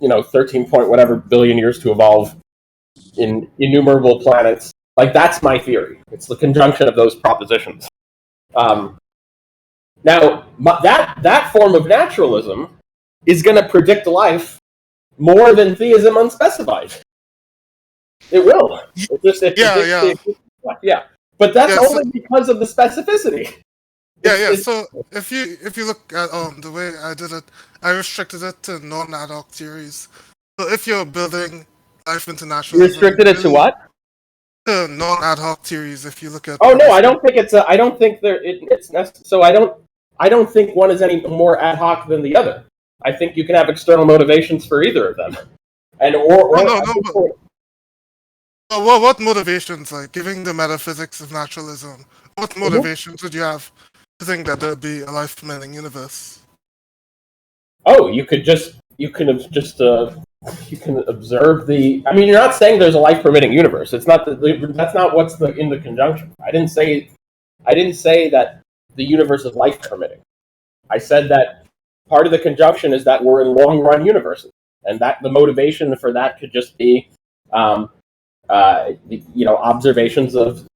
13 point whatever billion years to evolve in innumerable planets. Like, that's my theory. It's the conjunction of those propositions. Now, that form of naturalism is going to predict life more than theism unspecified. It will. Yeah. But that's only because of the specificity. So if you look at the way I did it, I restricted it to non-ad hoc theories. So if you're building life into naturalism, you restricted it to what? To non-ad hoc theories. If you look at I don't think it's I don't think it's necessary. So I don't think one is any more ad hoc than the other. I think you can have external motivations for either of them, what motivations, like giving the metaphysics of naturalism, what motivations would you have to think that there'd be a life-permitting universe? Oh, you can observe the. I mean, you're not saying there's a life-permitting universe. It's not that's not what's in the conjunction. I didn't say that the universe is life-permitting. I said that part of the conjunction is that we're in long-run universes, and that the motivation for that could just be, observations of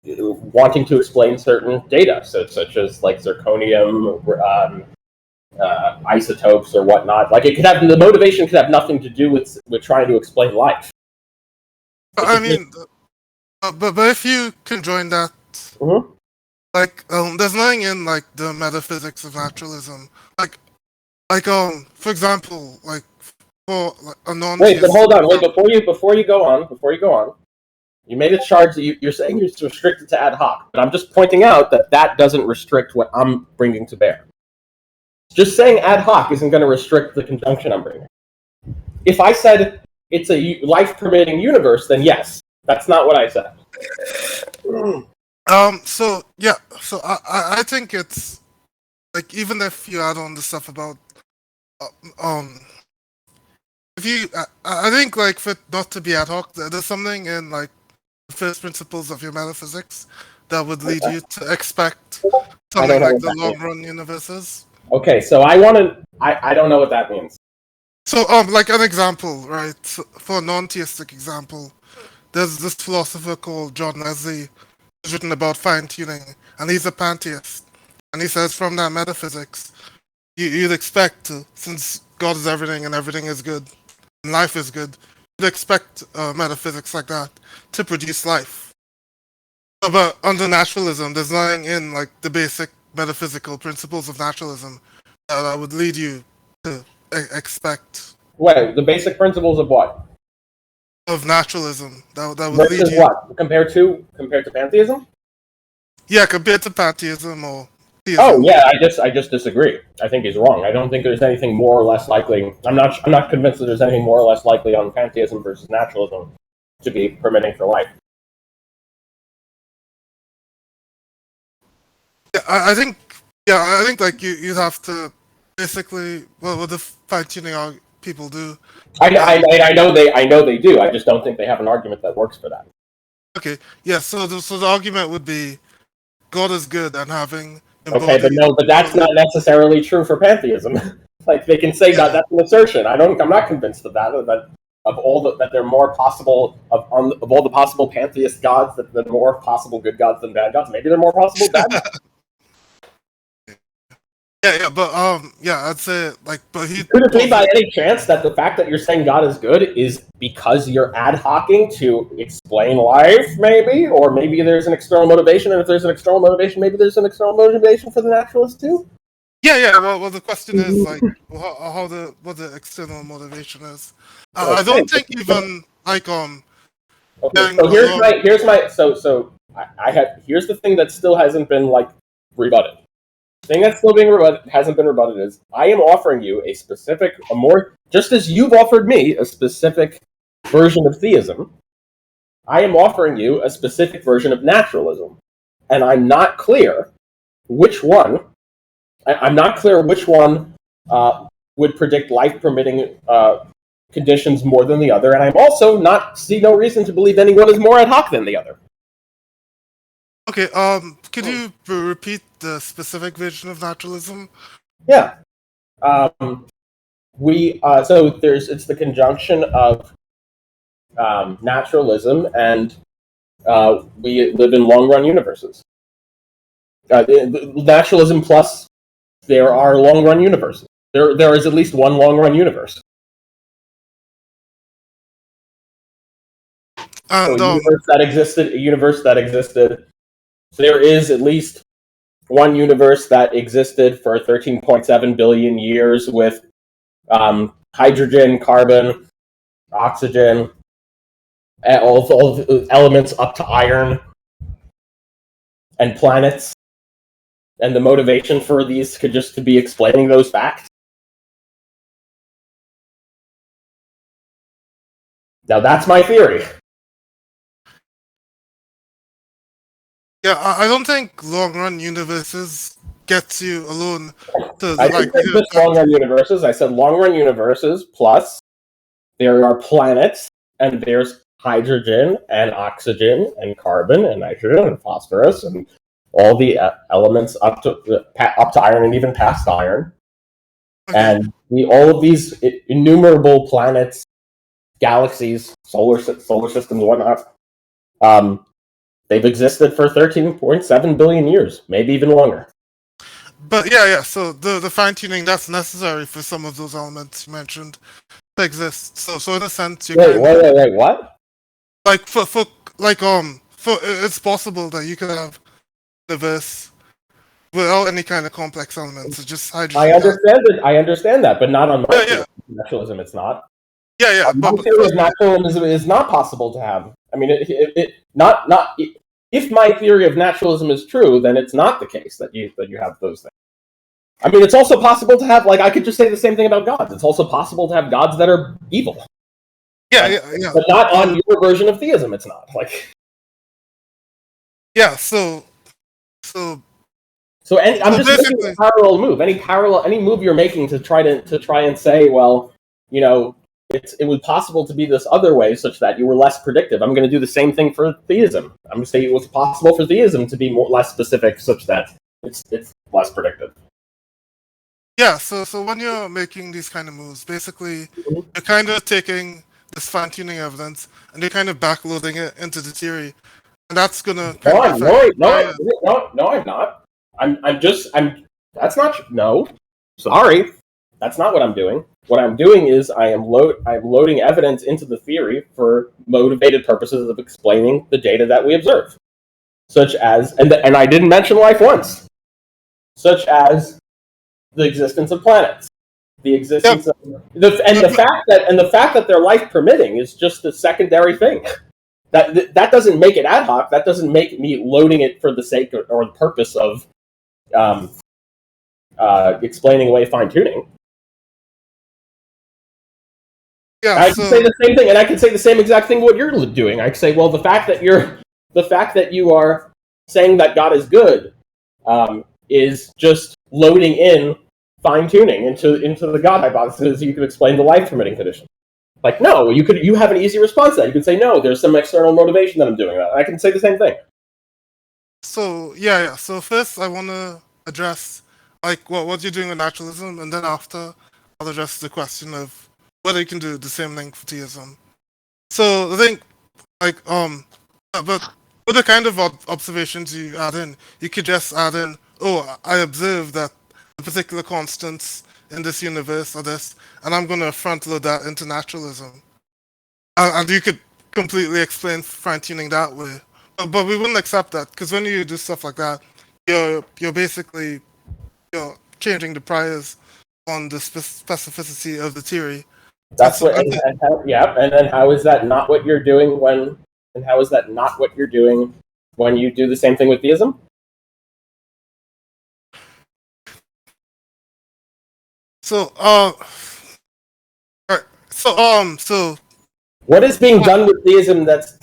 wanting to explain certain data, such as like zirconium, isotopes or whatnot. Like, the motivation could have nothing to do with trying to explain life. But if you can join that, like, there's nothing in like the metaphysics of naturalism, like, for example, like for a non. Wait, but hold on. Wait, before you go on, you made a charge that you're saying you're restricted to ad hoc, but I'm just pointing out that doesn't restrict what I'm bringing to bear. Just saying ad hoc isn't going to restrict the conjunction I'm bringing. If I said it's a life-permitting universe, then yes. That's not what I said. So I think it's like, even if you add on the stuff about I think, like, for it not to be ad hoc, there's something in like the first principles of your metaphysics that would lead you to expect something like the long-run universes. Okay, so I don't know what that means. So, like an example, right? For a non-theistic example, there's this philosopher called John Leslie who's written about fine-tuning, and he's a pantheist. And he says from that metaphysics, you'd expect to, since God is everything and everything is good, and life is good, you'd expect metaphysics like that to produce life. But under naturalism, there's nothing in like the basic metaphysical principles of naturalism that would lead you to expect. Wait, the basic principles of what? Of naturalism that would versus lead you. What? Compared to pantheism? Yeah, compared to pantheism or theism. Oh yeah, I just disagree. I think he's wrong. I don't think there's anything more or less likely. I'm not convinced that there's anything more or less likely on pantheism versus naturalism to be permitting for life. Yeah, I think like you have to basically, well, what the fine-tuning people do. I know they do. I just don't think they have an argument that works for that. Okay, yeah. So the argument would be God is good and having. Okay, but that's not necessarily true for pantheism. Like, they can say that that's an assertion. I'm not convinced of that. That there are more possible of all the possible pantheist gods, that there are more possible good gods than bad gods. Maybe there are more possible bad gods. I'd say, like, but he could it be by any chance that the fact that you're saying God is good is because you're ad hocing to explain life, maybe, or maybe there's an external motivation, and if there's an external motivation, maybe there's an external motivation for the naturalist too? Yeah. Well, the question is like what the external motivation is. I don't think even like Okay, so here's the thing that still hasn't been like rebutted. The thing that's still being hasn't been rebutted is I am offering you just as you've offered me a specific version of theism, I am offering you a specific version of naturalism. And I'm not clear which one would predict life-permitting conditions more than the other, and I'm also see no reason to believe anyone is more ad hoc than the other. Okay, could you repeat the specific version of naturalism? Yeah. it's the conjunction of naturalism and we live in long run universes. Naturalism plus there are long run universes. There is at least one long run universe. And So a universe that existed. So there is at least one universe that existed for 13.7 billion years with hydrogen, carbon, oxygen, all the elements up to iron, and planets. And the motivation for these could just to be explaining those facts. Now that's my theory. yeah, I don't think long-run universes gets you alone to I didn't say just long-run universes. I said long-run universes plus there are planets and there's hydrogen and oxygen and carbon and nitrogen and phosphorus and all the elements up to iron and even past iron. Okay. And all of these innumerable planets, galaxies, solar systems, whatnot, they've existed for 13.7 billion years, maybe even longer. But yeah. So the fine tuning that's necessary for some of those elements you mentioned to exist. So in a sense, you wait, what? Like for it's possible that you could have a universe without any kind of complex elements. It's just hydrogen. I understand that, but not on my theory of naturalism. It's not. Yeah. My theory of naturalism is not possible to have. I mean, if my theory of naturalism is true, then it's not the case that you have those things. I mean, it's also possible to have, like, I could just say the same thing about gods. It's also possible to have gods that are evil. Yeah. But not on your version of theism. It's not like. Yeah. So I'm just making a parallel move. Any move you're making to try and say, well, you know, it was possible to be this other way, such that you were less predictive. I'm going to do the same thing for theism. I'm going to say it was possible for theism to be less specific, such that it's less predictive. Yeah. So when you're making these kind of moves, basically, you're kind of taking this fine-tuning evidence and you're kind of backloading it into the theory, and that's gonna. No, I'm not. Sorry, that's not what I'm doing. What I'm doing is I'm loading evidence into the theory for motivated purposes of explaining the data that we observe, such as and I didn't mention life once, such as the existence of planets, the existence of the fact that they're life permitting is just a secondary thing. That doesn't make it ad hoc. That doesn't make me loading it for the sake or the purpose of explaining away fine tuning. Yeah, I can say the same thing, and I can say the same exact thing what you're doing. I can say, well, the fact that you are saying that God is good is just loading in fine tuning into the God hypothesis. You can explain the life permitting condition. Like, no, you have an easy response to that. You can say, no, there's some external motivation that I'm doing that. I can say the same thing. So yeah. So first, I want to address like what you're doing with naturalism, and then after, I'll address the question of whether you can do the same thing for theism. So I think but with the kind of observations you add in, you could just add in, oh, I observed that the particular constants in this universe are this, and I'm going to front load that into naturalism. And you could completely explain fine-tuning that way. But we wouldn't accept that, because when you do stuff like that, you're basically changing the priors on the specificity of the theory. That's what, and then how is that not what you're doing when you do the same thing with theism? So, alright. So what is being done with theism that's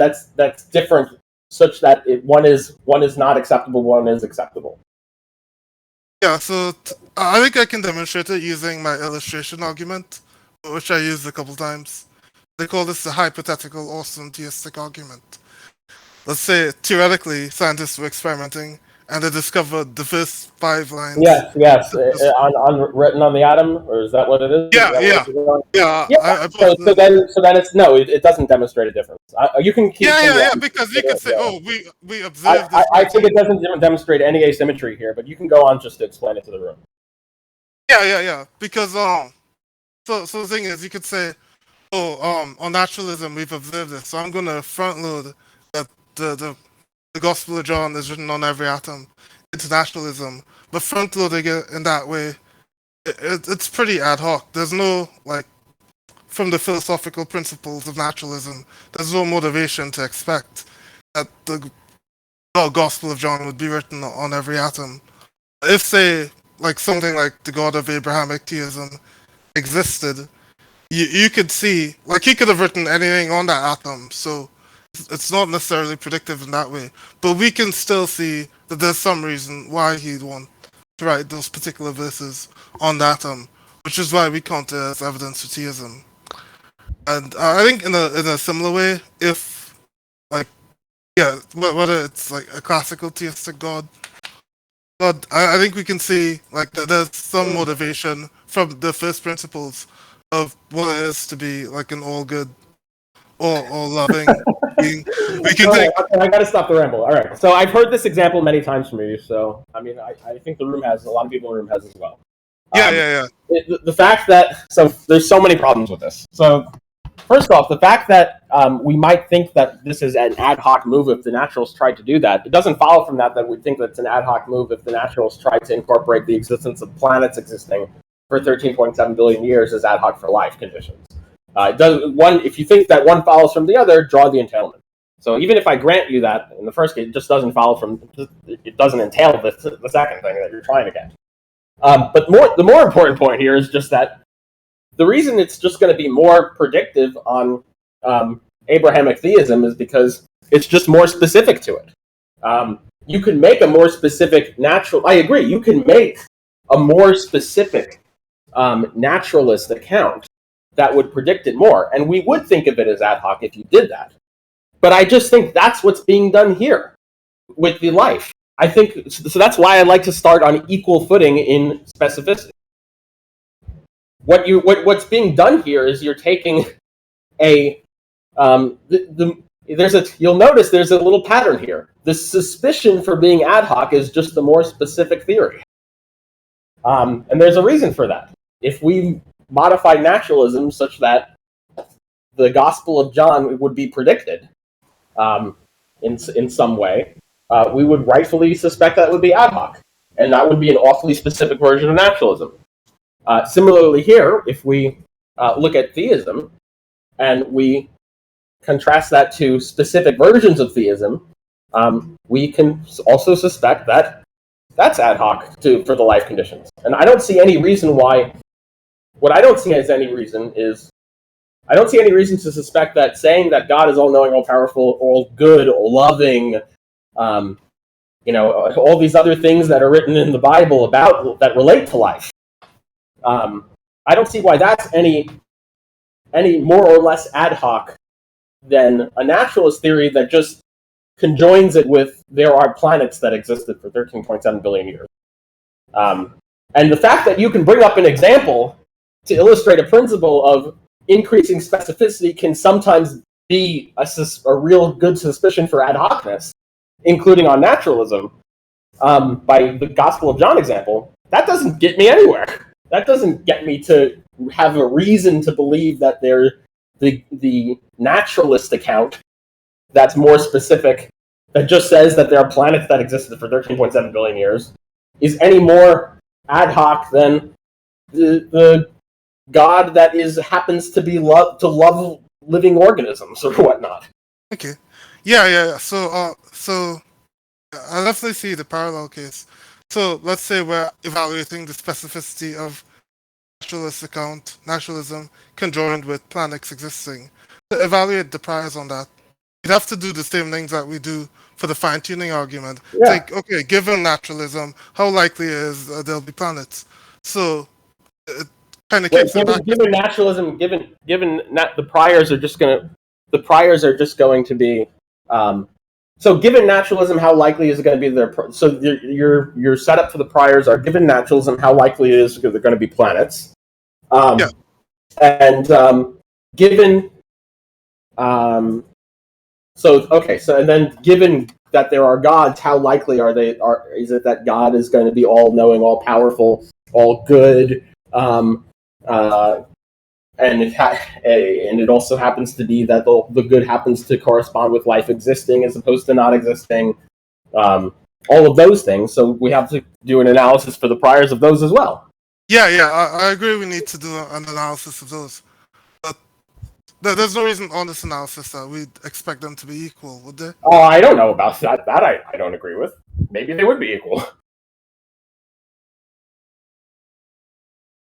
different, such that one is not acceptable, one is acceptable? Yeah, so I think I can demonstrate it using my illustration argument, which I used a couple times. They call this the hypothetical awesome theistic argument. Let's say, theoretically, scientists were experimenting, and they discovered the first 5 lines. Yes. Written on the atom, or is that what it is? Is Yeah, that what yeah, it's going? yeah. Yeah. I So, posted so it. then it's no. It doesn't demonstrate a difference. You can continue Yeah. on. Because you could say, Yeah. oh, we observed this I think pattern. it doesn't demonstrate any asymmetry here, but you can go on just to explain it to the room. Yeah. Because so the thing is, you could say, oh, on naturalism we've observed this, so I'm gonna front load that the Gospel of John is written on every atom into naturalism, but front loading it in that way, it's pretty ad hoc. There's no like from the philosophical principles of naturalism, there's no motivation to expect that the Gospel of John would be written on every atom. If, say, like something like the God of Abrahamic theism existed, you could see, like, he could have written anything on that atom, so it's not necessarily predictive in that way. But we can still see that there's some reason why he'd want to write those particular verses on the atom, which is why we count it as evidence for theism. And I think in a similar way, if like whether it's like a classical theistic God, I think we can see like that there's some motivation from the first principles of what it is to be like an all good or loving being. We can take. Okay, I got to stop the ramble. All right. So I've heard this example many times from you. So I mean, I think the room has a lot of people in the room has as well. Yeah. The fact that there's so many problems with this. So first off, the fact that we might think that this is an ad hoc move if the naturalists tried to do that, it doesn't follow from that we think that it's an ad hoc move if the naturalists tried to incorporate the existence of planets existing for 13.7 billion years as ad hoc for life conditions. If you think that one follows from the other, draw the entailment. So even if I grant you that in the first case, it just doesn't follow from, it doesn't entail the second thing that you're trying to get. But the more important point here is just that the reason it's just going to be more predictive on Abrahamic theism is because it's just more specific to it. You can make a more specific I agree. You can make a more specific naturalist account that would predict it more, and we would think of it as ad hoc if you did that. But I just think that's what's being done here with the life. I think so. That's why I like to start on equal footing in specificity. What's being done here is you're taking a you'll notice there's a little pattern here. The suspicion for being ad hoc is just the more specific theory, and there's a reason for that. If we modify naturalism such that the Gospel of John would be predicted in some way, we would rightfully suspect that would be ad hoc, and that would be an awfully specific version of naturalism. Similarly here, if we look at theism and we contrast that to specific versions of theism, we can also suspect that that's ad hoc for the life conditions. And I don't see any reason why. What I don't see as any reason is I don't see any reason to suspect that saying that God is all-knowing, all-powerful, all-good, all-loving, all these other things that are written in the Bible that relate to life. I don't see why that's any more or less ad hoc than a naturalist theory that just conjoins it with there are planets that existed for 13.7 billion years. And the fact that you can bring up an example to illustrate a principle of increasing specificity can sometimes be a real good suspicion for ad hocness, including on naturalism, by the Gospel of John example. That doesn't get me anywhere. That doesn't get me to have a reason to believe that the naturalist account that's more specific, that just says that there are planets that existed for 13.7 billion years, is any more ad hoc than the God that happens to be to love living organisms or whatnot. Okay. Yeah. So I definitely see the parallel case. So let's say we're evaluating the specificity of naturalism conjoined with planets existing. To evaluate the priors on that, you'd have to do the same things that we do for the fine-tuning argument. Yeah. Like, okay, given naturalism, how likely is there'll be planets? So it kind of kicks it back. Given naturalism, the priors are just going to be So, given naturalism, how likely is it going to be there? So, your setup for the priors are given naturalism, how likely it is they're going to be planets, and given and then given that there are gods, how likely is it that God is going to be all knowing, all powerful, all good, and it also happens to be that the good happens to correspond with life existing as opposed to not existing, all of those things. So we have to do an analysis for the priors of those as well. I agree. We need to do an analysis of those. There's no reason on this analysis that we'd expect them to be equal, would there? Oh, I don't know about that. That I don't agree with. Maybe they would be equal.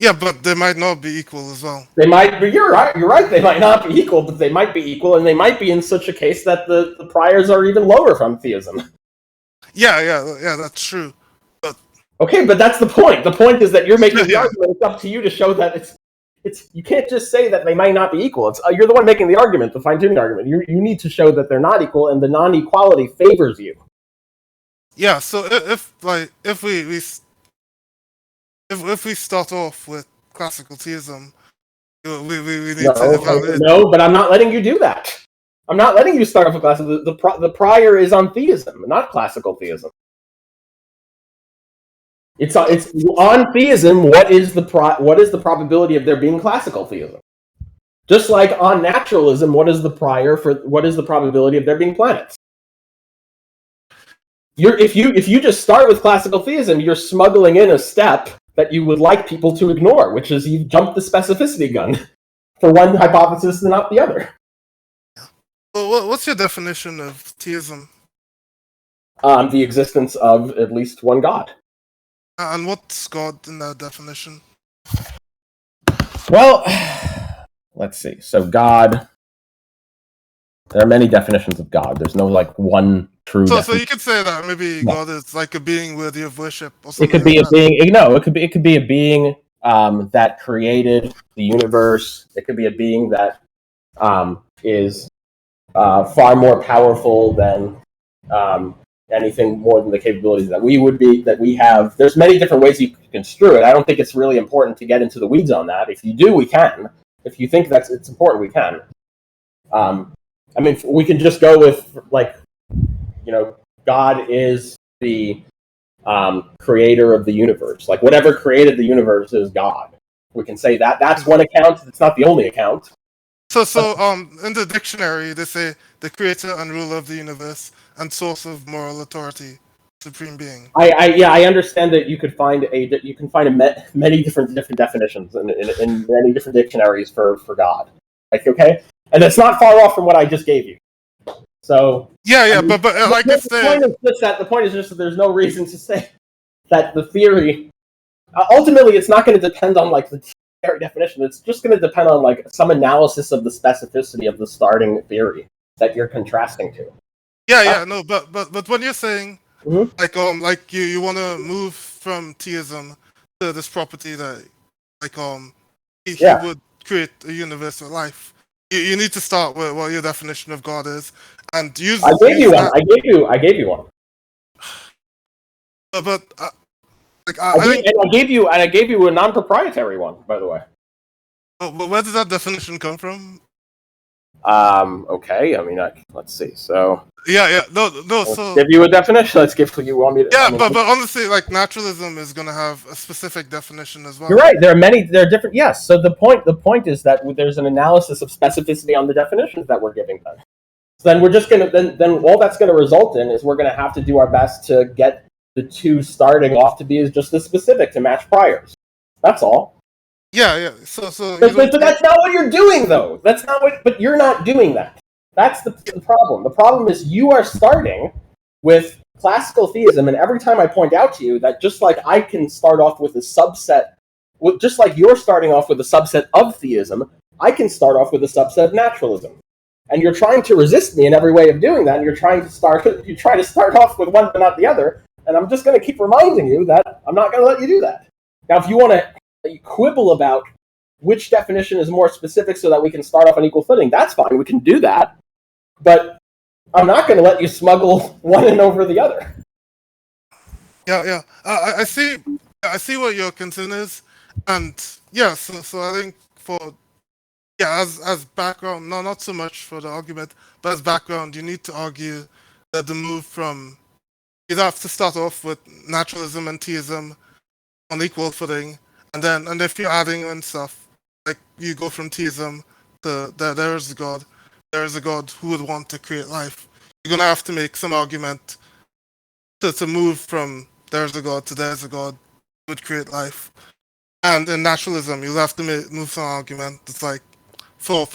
Yeah, but they might not be equal as well. They might be. You're right. You're right. They might not be equal, but they might be equal, and they might be in such a case that the priors are even lower from theism. Yeah, that's true. But okay, but that's the point. The point is that you're making the argument. It's up to you to show that it's. You can't just say that they might not be equal. You're the one making the argument, the fine-tuning argument. You need to show that they're not equal, and the non-equality favors you. Yeah. So if we start off with classical theism, we need to evaluate. No, but I'm not letting you do that. I'm not letting you start off with classical. The prior is on theism, not classical theism. It's on theism. What is the probability of there being classical theism? Just like on naturalism, what is the probability of there being planets? If you just start with classical theism, you're smuggling in a step that you would like people to ignore, which is you've jumped the specificity gun for one hypothesis and not the other. Well, what's your definition of theism? The existence of at least one God. And what's God in that definition? Well, let's see. So God, there are many definitions of God. There's no one true. So you could say that maybe God is like a being worthy of worship, or something. It could be a being. No, it could be a being that created the universe. It could be a being that is far more powerful than anything more than the capabilities that we have. There's many different ways you can construe it. I don't think it's really important to get into the weeds on that. If you do, we can. If you think it's important, we can. I mean, we can just go with God is the creator of the universe. Like whatever created the universe is God. We can say that. That's one account. It's not the only account. So in the dictionary, they say the creator and ruler of the universe and source of moral authority, supreme being. I understand that you can find many different definitions in many different dictionaries for God. Okay, and it's not far off from what I just gave you. So but like the point is just that there's no reason to say that the theory. Ultimately, it's not going to depend on the definition. It's just going to depend on some analysis of the specificity of the starting theory that you're contrasting to. But when you're saying you want to move from theism to this property that he would create a universe of life, you need to start with what your definition of God is and use. I gave you one. I gave you one. I gave you a non-proprietary one, by the way. But where does that definition come from? Okay. I mean, let's see. So. So give you a definition. Let's give you want me to. Yeah, but honestly, naturalism is going to have a specific definition as well. You're right. There are different. Yes. So the point is that there's an analysis of specificity on the definitions that we're giving them. So then we're just gonna then all that's going to result in is we're going to have to do our best to get the two starting off to be just as specific to match priors. That's all. Yeah. So but that's not what you're doing, though. That's not what. But you're not doing that. That's the problem. The problem is you are starting with classical theism, and every time I point out to you that just like I can start off with a subset, just like you're starting off with a subset of theism, I can start off with a subset of naturalism. And you're trying to resist me in every way of doing that, and you try to start off with one but not the other, and I'm just going to keep reminding you that I'm not going to let you do that. Now, if you want to quibble about which definition is more specific so that we can start off on equal footing, that's fine. We can do that. But I'm not going to let you smuggle one in over the other. Yeah. I see. I see what your concern is, and yeah. So I think as background, no, not so much for the argument, but as background, you need to argue that the move from you'd have to start off with naturalism and theism on equal footing, and if you're adding in stuff like you go from theism to there is a God who would want to create life. You're gonna have to make some argument to move from there's a God to there's a God who would create life. And in naturalism, you'll have to move some argument. It's like for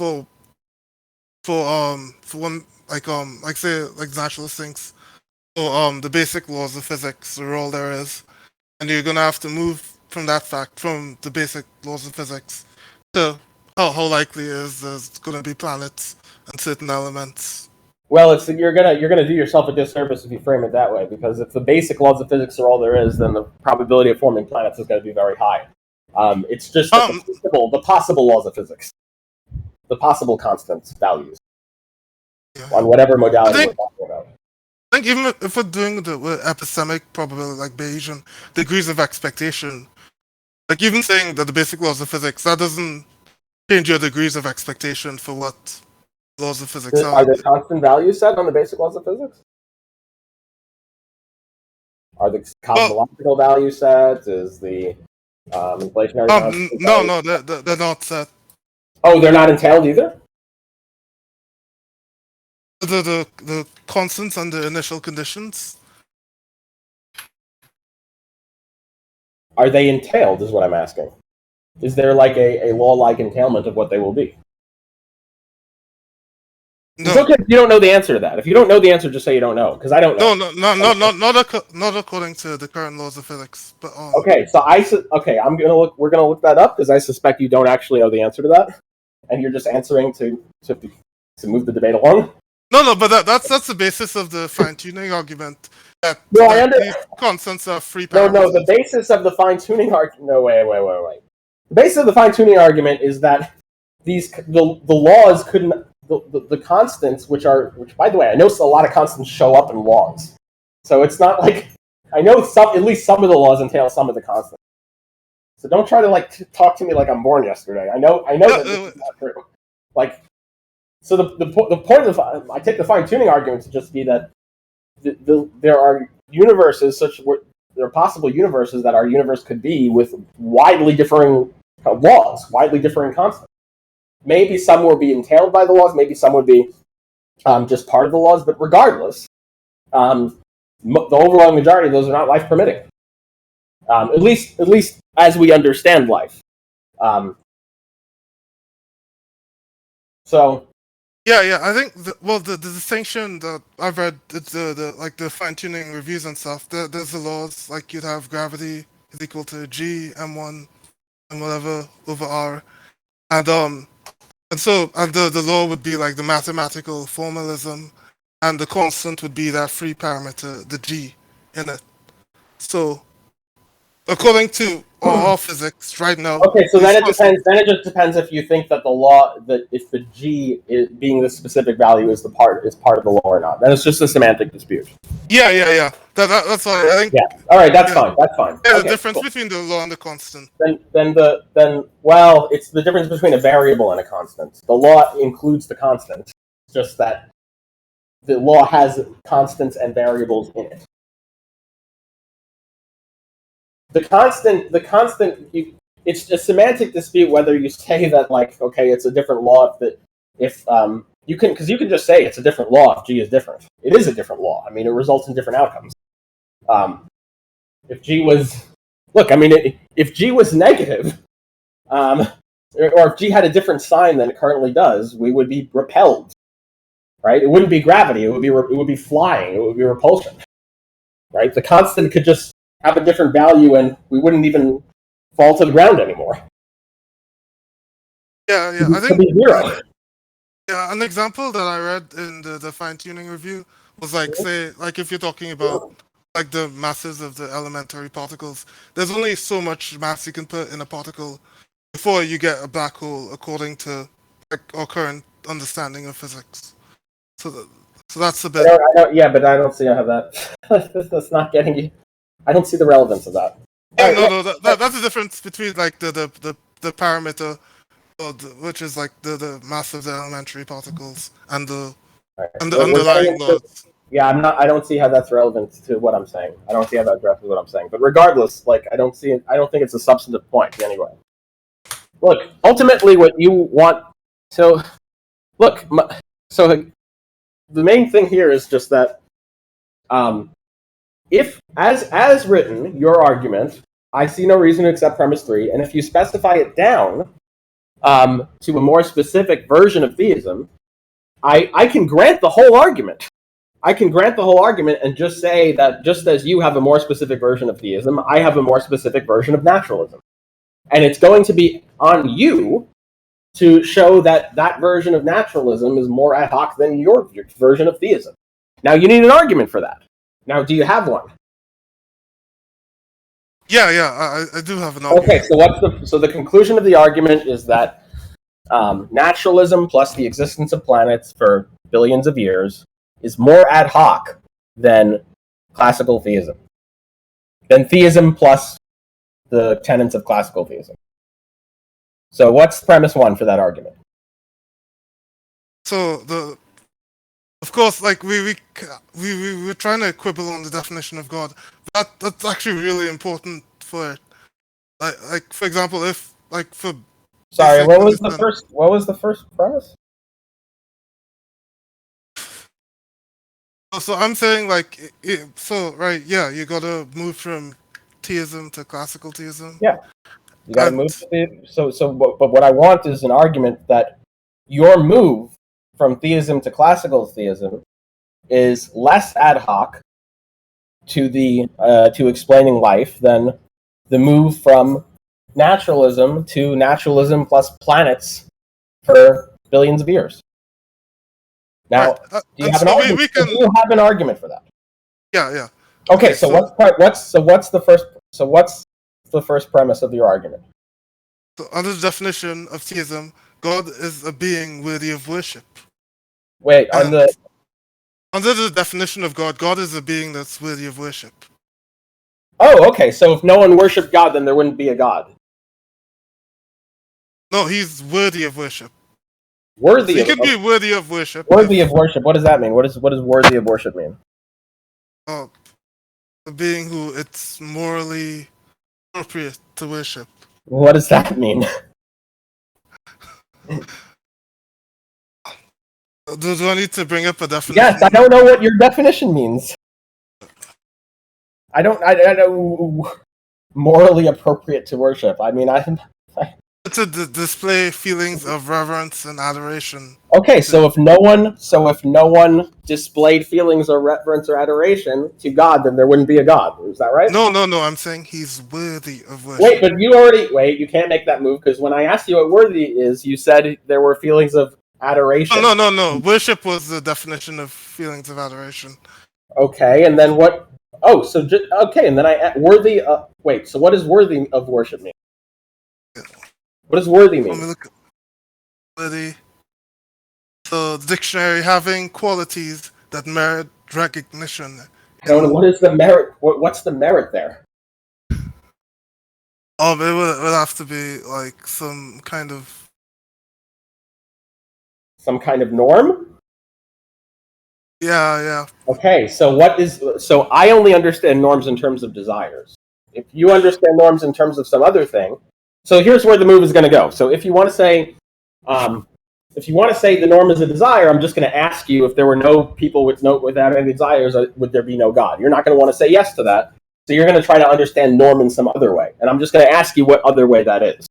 one like say like naturalist thinks for the basic laws of physics are all there is, and you're gonna have to move from that fact from the basic laws of physics to how likely is there's gonna be planets and certain elements. Well, you're gonna do yourself a disservice if you frame it that way, because if the basic laws of physics are all there is, then the probability of forming planets is going to be very high. It's just that the possible laws of physics, the possible constant values on whatever modality we're talking about. I think even if we're doing the epistemic probability, like Bayesian degrees of expectation, like even saying that the basic laws of physics, that doesn't change your degrees of expectation for what laws of physics are. Are there constant values set on the basic laws of physics? Are the cosmological values set? Is the inflationary constant? No, they're not set. Oh, they're not entailed either? The constants and the initial conditions. Are they entailed, is what I'm asking. Is there like a law-like entailment of what they will be? No. It's okay if you don't know the answer to that. If you don't know the answer, just say you don't know, because I don't know. Not according to the current laws of physics. But okay, so we're gonna look that up because I suspect you don't actually know the answer to that, and you're just answering to move the debate along. No, but that's the basis of the fine-tuning argument. That these constants are free parameters. No, the basis of the fine-tuning argument. No, wait. The basis of the fine-tuning argument is that the laws couldn't. The constants, which by the way, I know a lot of constants show up in laws, so it's not like I know at least some of the laws entail some of the constants. So don't try to talk to me like I'm born yesterday. I know that this is not true. So the point of I take the fine-tuning argument to just be that there are universes there are possible universes that our universe could be with widely differing laws, widely differing constants. Maybe some will be entailed by the laws, maybe some would be just part of the laws, but regardless, the overwhelming majority of those are not life permitting. At least as we understand life. Yeah. I think the distinction that I've read, it's the fine-tuning reviews and stuff. There's the laws like you'd have gravity is equal to G m1 and whatever over R, and the law would be like the mathematical formalism, and the constant would be that free parameter, the G, in it. So, according to all physics right now. Okay, so then it depends. Then it just depends if you think that if the G is being the specific value is part of the law or not. Then it's just a semantic dispute. Yeah. That's why I think. Yeah. All right. That's fine. That's fine. Yeah, the difference between the law and the constant. Well, it's the difference between a variable and a constant. The law includes the constant. It's just that the law has constants and variables in it. The constant. It's a semantic dispute whether you say that it's a different law if you can just say it's a different law if G is different. It is a different law. I mean, it results in different outcomes. If G was if G was negative, or if G had a different sign than it currently does, we would be repelled, right? It wouldn't be gravity. It would be flying. It would be repulsion, right? The constant could just have a different value, and we wouldn't even fall to the ground anymore. Yeah. I think be zero. Yeah, an example that I read in the fine-tuning review was say if you're talking about the masses of the elementary particles, there's only so much mass you can put in a particle before you get a black hole, according to our current understanding of physics. So So that's a bit. But I don't see how that. That's not getting you. I don't see the relevance of that. Yeah, no. That's the difference between like the parameter, which is like the mass of the elementary particles and the underlying laws. Yeah, I'm not. I don't see how that's relevant to what I'm saying. I don't see how that addresses what I'm saying. But regardless, like, I don't think it's a substantive point anyway. Look, ultimately, what you want. So, look. So, the main thing here is just that, if as written, your argument, I see no reason to accept premise 3, and if you specify it down to a more specific version of theism, I can grant the whole argument. I can grant the whole argument and just say that just as you have a more specific version of theism, I have a more specific version of naturalism. And it's going to be on you to show that that version of naturalism is more ad hoc than your version of theism. Now, you need an argument for that. Now, do you have one? Yeah, I do have an argument. Okay, so the conclusion of the argument is that naturalism plus the existence of planets for billions of years is more ad hoc than classical theism. Than theism plus the tenets of classical theism. So what's premise 1 for that argument? So of course, like we're trying to quibble on the definition of God. That's actually really important for it. Like for example, if like for sorry, what was the first premise? So I'm saying like right, yeah, you gotta move from theism to classical theism. Yeah, you gotta move to but what I want is an argument that your move from theism to classical theism is less ad hoc to the to explaining life than the move from naturalism to naturalism plus planets for billions of years. Now, do you have an argument? Do you have an argument for that? Yeah. Okay, so what's the first premise of your argument? So under the definition of theism, God is a being worthy of worship. Wait, under the definition of God, God is a being that's worthy of worship. Oh, okay. So if no one worshipped God, then there wouldn't be a God. No, he's worthy of worship. Worthy. So he could be worthy of worship. Worthy of worship. What does that mean? What does worthy of worship mean? Oh, a being who it's morally appropriate to worship. What does that mean? Do I need to bring up a definition? Yes, I don't know what your definition means. I don't know morally appropriate to worship. I mean, it's to display feelings of reverence and adoration. Okay, so if no one displayed feelings of reverence or adoration to God, then there wouldn't be a God. Is that right? No. I'm saying he's worthy of worship. Wait, but you can't make that move because when I asked you what worthy is, you said there were feelings of adoration. No. Worship was the definition of feelings of adoration. Okay, and then what? Oh, so okay, and then worthy. Wait, so what does worthy of worship mean? What does worthy mean? Let me look at worthy. So the dictionary, having qualities that merit recognition. What is the merit? What's the merit there? It would have to be like some kind of norm. Yeah. Okay, so I only understand norms in terms of desires. If you understand norms in terms of some other thing, so here's where the move is going to go. So if you want to say, the norm is a desire, I'm just going to ask you if there were no people without any desires, would there be no God? You're not going to want to say yes to that. So you're going to try to understand norm in some other way, and I'm just going to ask you what other way that is.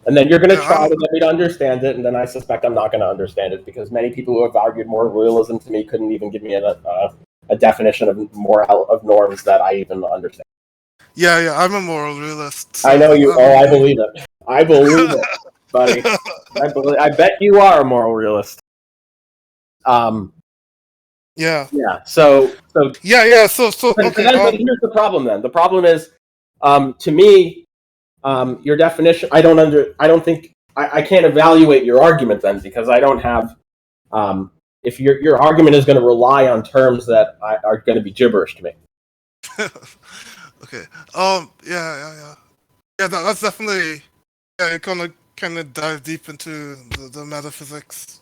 And then you're going to try to get me to understand it, and then I suspect I'm not going to understand it because many people who have argued moral realism to me couldn't even give me a definition of norms that I even understand. Yeah, I'm a moral realist. So I know you. I believe it. I believe it, buddy. I bet you are a moral realist. Yeah. So. Yeah. So. Okay. Here's the problem. Then the problem is, to me, your definition. I don't think I can't evaluate your argument then because I don't have. if your argument is going to rely on terms that are going to be gibberish to me. Okay. Yeah. That's definitely. Yeah, you kind of dive deep into the metaphysics.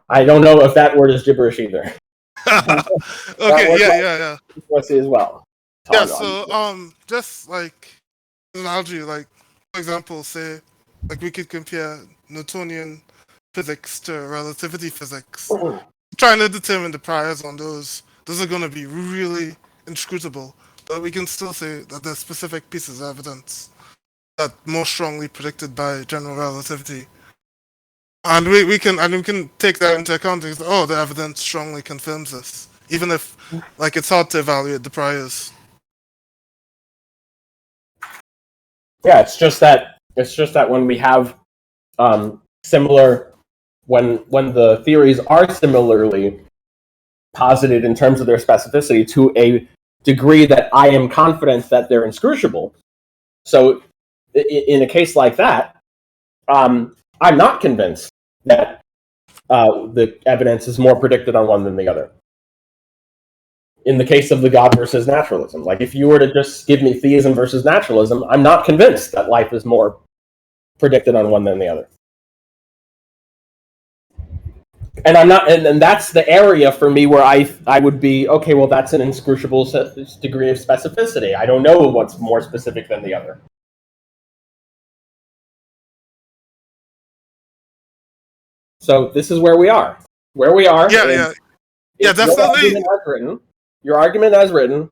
I don't know if that word is gibberish either. Okay. Yeah. Let's see as well. Yeah. So just like an analogy, like for example, say like we could compare Newtonian physics to relativity physics, trying to determine the priors on those. Those are going to be really inscrutable, but we can still say that there's specific pieces of evidence that more strongly predicted by general relativity, and we can take that into account. And say, oh, the evidence strongly confirms this, even if like it's hard to evaluate the priors. Yeah, it's just that when we have similar, when the theories are similarly posited in terms of their specificity to a degree that I am confident that they're inscrutable. So in a case like that, I'm not convinced that the evidence is more predicted on one than the other. In the case of the God versus naturalism, like if you were to just give me theism versus naturalism, I'm not convinced that life is more predicted on one than the other. And I'm not, and that's the area for me where I would be, okay, well, that's an inscrutable degree of specificity. I don't know what's more specific than the other. So this is where we are. Yeah, definitely. Your argument as written,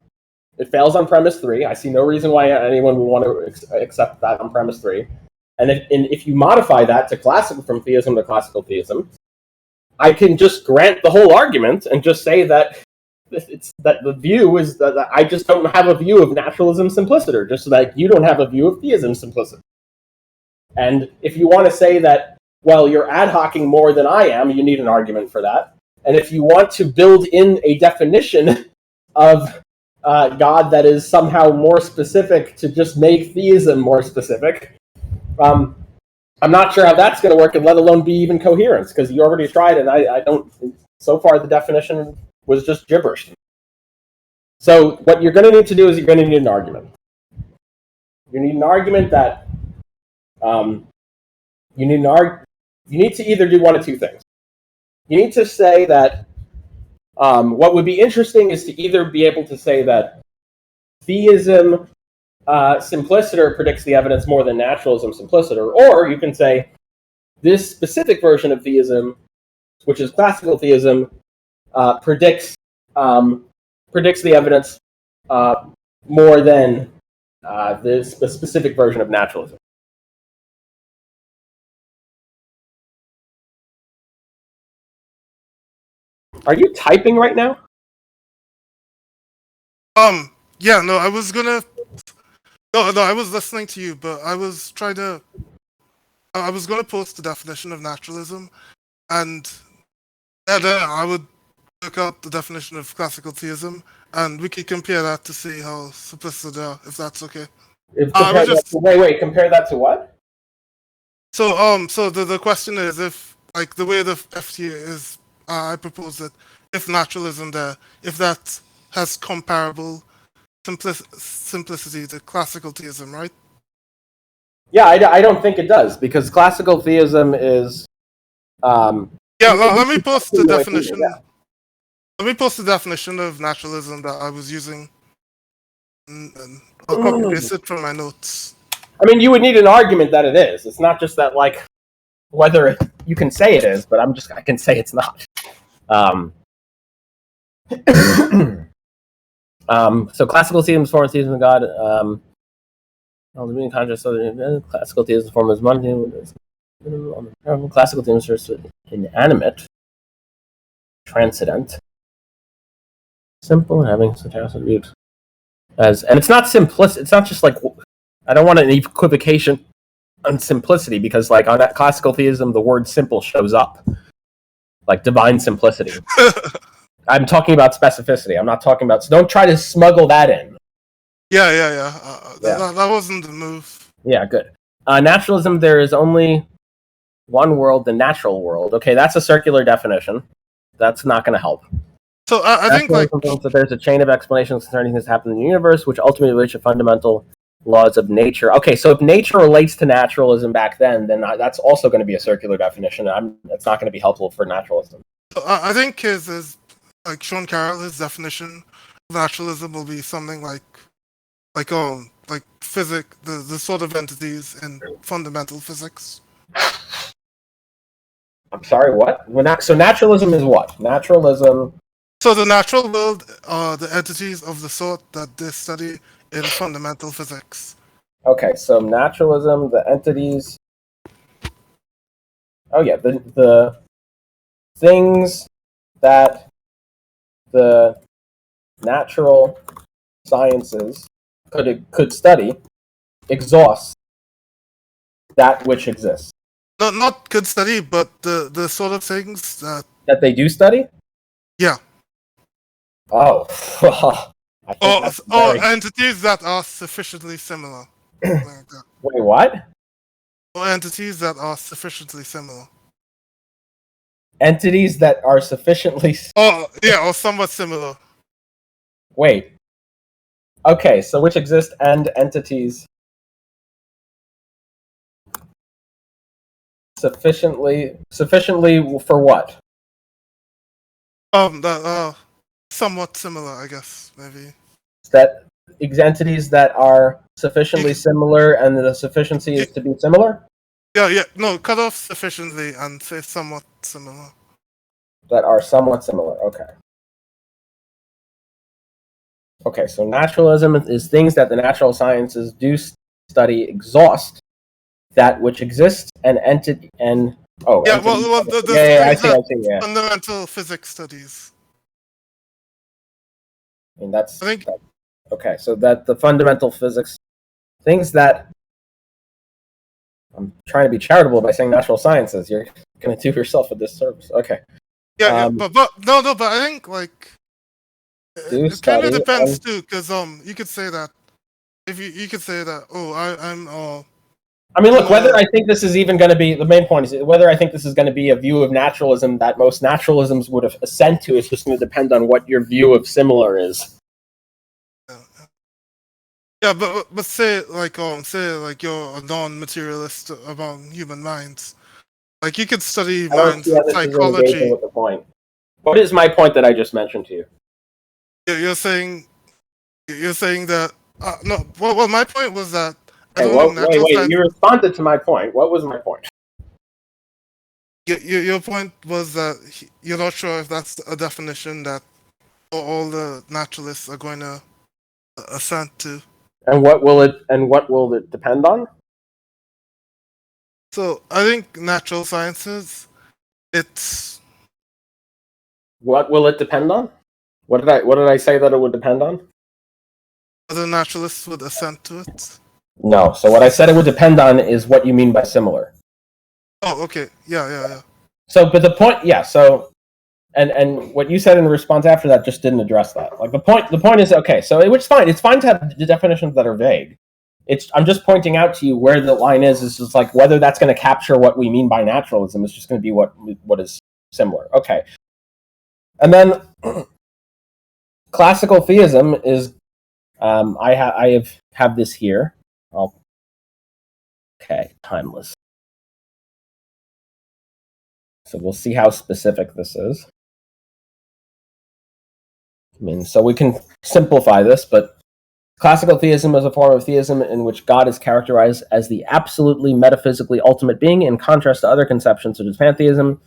it fails on premise 3. I see no reason why anyone would want to accept that on premise 3. And if you modify that to classical, from theism to classical theism, I can just grant the whole argument and just say that the view is that I just don't have a view of naturalism simpliciter, just so that you don't have a view of theism simpliciter. And if you want to say that, well, you're ad hocing more than I am, you need an argument for that. And if you want to build in a definition of God that is somehow more specific to just make theism more specific, I'm not sure how that's going to work, and let alone be even coherent, because you already tried, and I don't. So far, the definition was just gibberish. So what you're going to need to do is you're going to need an argument. You need an argument that you need to either do one of two things. You need to say that what would be interesting is to either be able to say that theism simpliciter predicts the evidence more than naturalism simpliciter, or you can say this specific version of theism, which is classical theism, predicts the evidence more than this specific version of naturalism. Are you typing right now? Yeah, no, I was gonna. No, I was listening to you, but I was trying to. I was gonna post the definition of naturalism, and then I would look up the definition of classical theism, and we could compare that to see how simplistic they are, if that's okay. Wait, compare that to what? So the question is, if like the way the FTA is, I propose that if naturalism there, if that has comparable simplicity to classical theism, right? Yeah, I don't think it does, because classical theism is. Let me post the definition. Yeah. Let me post the definition of naturalism that I was using, and I'll copy paste it from my notes. I mean, you would need an argument that it is. It's not just that, like, whether you can say it is, but I can say it's not. So classical theism is form of theism of God. The meaning conscious of classical theism form is money. Classical theism is inanimate, transcendent, simple, having such attributes as, and it's not simplicity. It's not just like, I don't want an equivocation on simplicity, because like on that classical theism, the word simple shows up, like divine simplicity. I'm talking about specificity. I'm not talking about. So don't try to smuggle that in. Yeah. That wasn't the move. Yeah, good. Naturalism, there is only one world, the natural world. Okay, that's a circular definition. That's not going to help. So I think Naturalism that there's a chain of explanations concerning things that happen in the universe, which ultimately relate to fundamental laws of nature. Okay, so if nature relates to naturalism back then that's also going to be a circular definition. That's not going to be helpful for naturalism. I think his like Sean Carroll, his definition of naturalism will be something like physics, the sort of entities in fundamental physics. I'm sorry, what? So naturalism is what? Naturalism. So the natural world are the entities of the sort that they study in fundamental physics. Okay, so naturalism, the entities. Oh yeah, the things that the natural sciences could study exhaust that which exists. Not could study, but the sort of things that they do study. Yeah. Oh. Entities that are sufficiently similar. Like that. Wait, what? Or entities that are sufficiently similar. Entities that are sufficiently. Or somewhat similar. Wait. Okay, so which exist and entities sufficiently for what? Somewhat similar, I guess, maybe. That entities that are sufficiently similar, and the sufficiency is to be similar? Yeah, no, cut off sufficiently and say somewhat similar. That are somewhat similar, okay. Okay, so naturalism is things that the natural sciences do study exhaust that which exists and entity and I see. Fundamental physics studies. I mean okay. So that the fundamental physics things that I'm trying to be charitable by saying natural sciences. You're going to do yourself a disservice. Okay. But I think like it kind of depends too, because you could say that if you could say that I'm I mean, look, whether I think this is even going to be, the main point is whether I think this is going to be a view of naturalism that most naturalisms would have assent to is just going to depend on what your view of similar is. Yeah, but say you're a non-materialist about human minds. Like you could study minds in psychology. With the point. What is my point that I just mentioned to you? You're saying that no. Well, my point was that. Wait! You responded to my point. What was my point? Your point was that you're not sure if that's a definition that all the naturalists are going to assent to. And what will it depend on? So I think natural sciences, it's. What will it depend on? What did I say that it would depend on? Whether naturalists would assent to it. No. So what I said it would depend on is what you mean by similar. Oh, okay. Yeah. So, but the point, yeah. So, and what you said in the response after that just didn't address that. Like the point is okay. So it's fine. It's fine to have the definitions that are vague. I'm just pointing out to you where the line is. Is just like whether that's going to capture what we mean by naturalism. It's just going to be what is similar. Okay. And then classical theism is. I have this here. Okay, timeless. So we'll see how specific this is. I mean, so we can simplify this, but classical theism is a form of theism in which God is characterized as the absolutely metaphysically ultimate being, in contrast to other conceptions such as pantheism,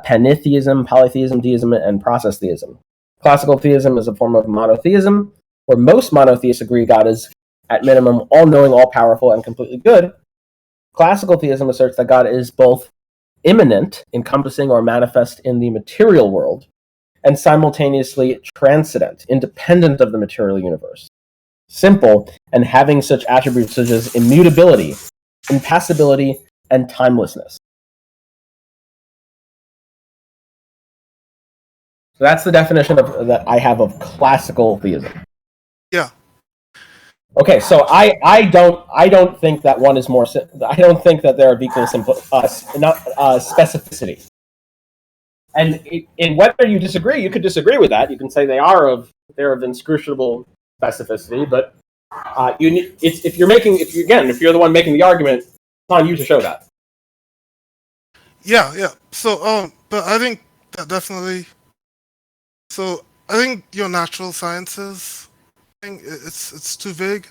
pantheism, polytheism, deism, and process theism. Classical theism is a form of monotheism, where most monotheists agree God is, at minimum, all-knowing, all-powerful, and completely good. Classical theism asserts that God is both immanent, encompassing or manifest in the material world, and simultaneously transcendent, independent of the material universe, simple, and having such attributes such as immutability, impassibility, and timelessness. So that's the definition that I have of classical theism. Yeah. Okay, so I don't think that one is more. I don't think that they're of equal specificity. And in whether you disagree, you could disagree with that. You can say they're of inscrutable specificity, but you need, if you're the one making the argument, it's on you to show that. Yeah. So, but I think that definitely. So I think your natural sciences thing, it's too vague.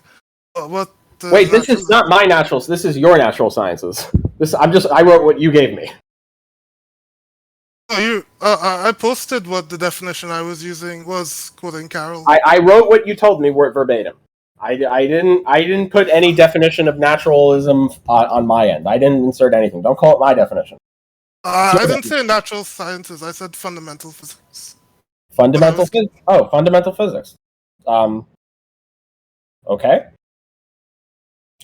What Wait, this is not my natural. This is your natural sciences. I wrote what you gave me. Oh, I posted what the definition I was using was, quoting Carol. I wrote what you told me verbatim. I didn't put any definition of naturalism on my end. I didn't insert anything. Don't call it my definition. I didn't say natural sciences. I said fundamental physics. Fundamental physics. Oh, fundamental physics. Okay.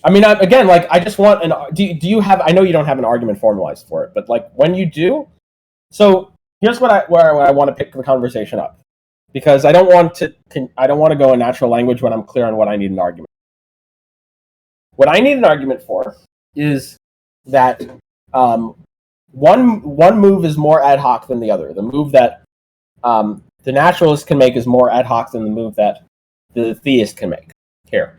I mean, again, like, I just want do you have? I know you don't have an argument formalized for it, but like when you do, so here's where I want to pick the conversation up, because I don't want to go in natural language when I'm clear on what I need an argument. What I need an argument for is that one move is more ad hoc than the other. The move that the naturalist can make is more ad hoc than the move that the theist can make. Here.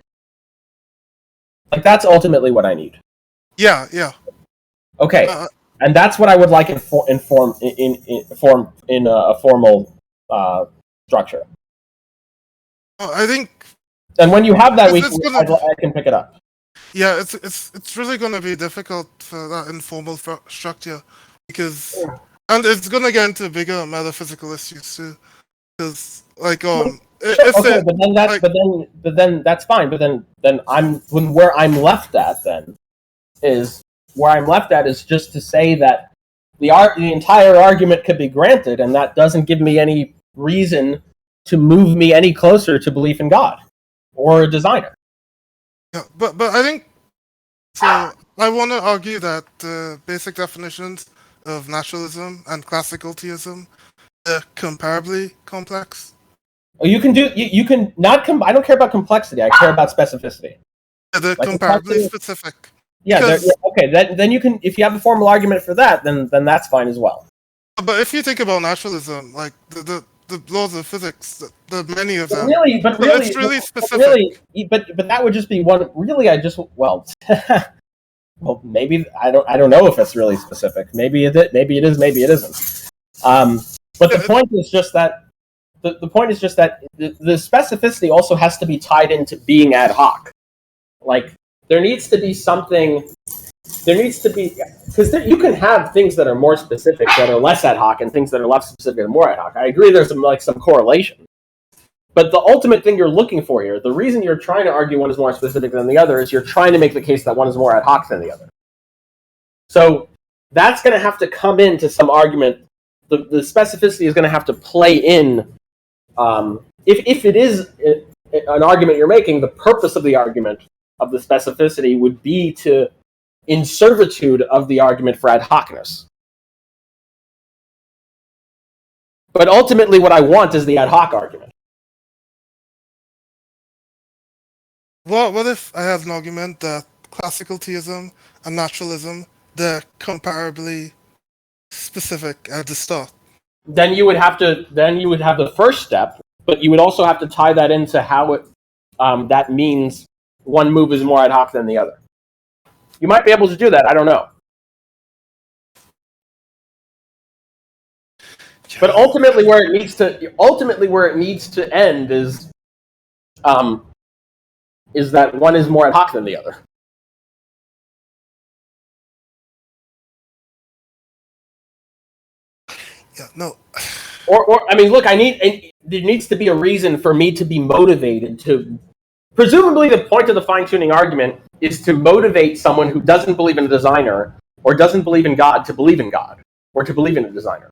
Like, that's ultimately what I need. Yeah. Okay, and that's what I would like in a formal structure. I think. And when you have that, I can pick it up. Yeah, it's really going to be difficult for that informal structure, because, and it's going to get into bigger metaphysical issues too. Because, like, but then that's fine. But then where I'm left at is just to say that the entire argument could be granted, and that doesn't give me any reason to move me any closer to belief in God or a designer. Yeah, but I think so. I want to argue that the basic definitions of naturalism and classical theism are comparably complex. You can not. I don't care about complexity. I care about specificity. Yeah, they're comparably specific. Yeah. Okay. Then you can. If you have a formal argument for that, then that's fine as well. But if you think about naturalism, like the laws of physics, many of them. It's really specific. But that would just be one. Really, well, maybe I don't know if it's really specific. Maybe it is. Maybe it isn't. But the point is just that. The point is just that the specificity also has to be tied into being ad hoc. Like, there needs to be something. There needs to be, because you can have things that are more specific that are less ad hoc, and things that are less specific and more ad hoc. I agree. There's some correlation, but the ultimate thing you're looking for here, the reason you're trying to argue one is more specific than the other, is you're trying to make the case that one is more ad hoc than the other. So that's going to have to come into some argument. The specificity is going to have to play in. If it is an argument you're making, the purpose of the argument of the specificity would be to in servitude of the argument for ad hocness. But ultimately what I want is the ad hoc argument. What if I have an argument that classical theism and naturalism, they're comparably specific at the start? Then you would have the first step, but you would also have to tie that into how that means one move is more ad hoc than the other. You might be able to do that. I don't know. But ultimately, where it needs to end is that one is more ad hoc than the other. Yeah. No. Or I mean, look. There needs to be a reason for me to be motivated to. Presumably, the point of the fine-tuning argument is to motivate someone who doesn't believe in a designer or doesn't believe in God to believe in God or to believe in a designer.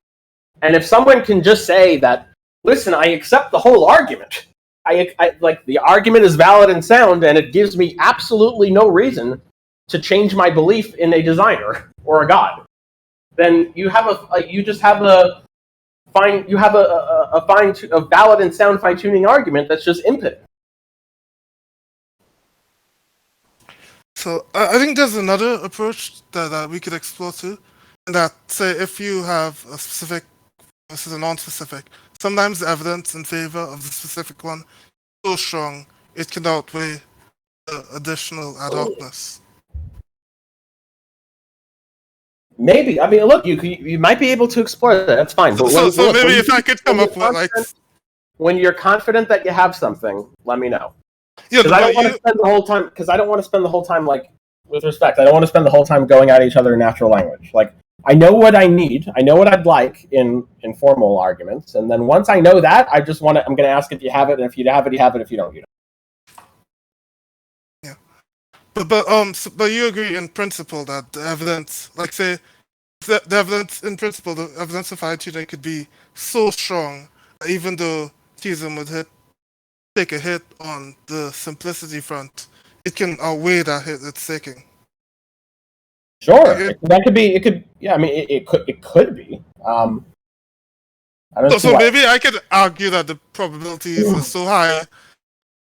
And if someone can just say that, listen, I accept the whole argument. I like the argument is valid and sound, and it gives me absolutely no reason to change my belief in a designer or a God. Then you have a valid and sound fine-tuning argument that's just impotent. So I think there's another approach that we could explore too, and that, say, if you have a specific versus a non-specific. Sometimes the evidence in favor of the specific one is so strong it can outweigh the additional ad hocness. Maybe. I mean, look, you might be able to explore that. That's fine. But So maybe if I could come up with like, when you're confident that you have something, let me know. yeah, Because I don't want to spend the whole time. Because I don't want to spend the whole time like, with respect, I don't want to spend the whole time going at each other in natural language. Like, I know what I need. I know what I'd like in formal arguments, and then once I know that, I just want to. I'm going to ask if you have it, and if you have it, you have it. If you don't, you don't. Yeah. But you agree in principle that the evidence, like say, the evidence in principle, the evidence of fine-tuning could be so strong that even though theism would take a hit on the simplicity front, it can outweigh that hit it's taking. Sure, that could be. It could. Yeah, I mean, it could. It could be. I don't so maybe I could argue that the probabilities are so high.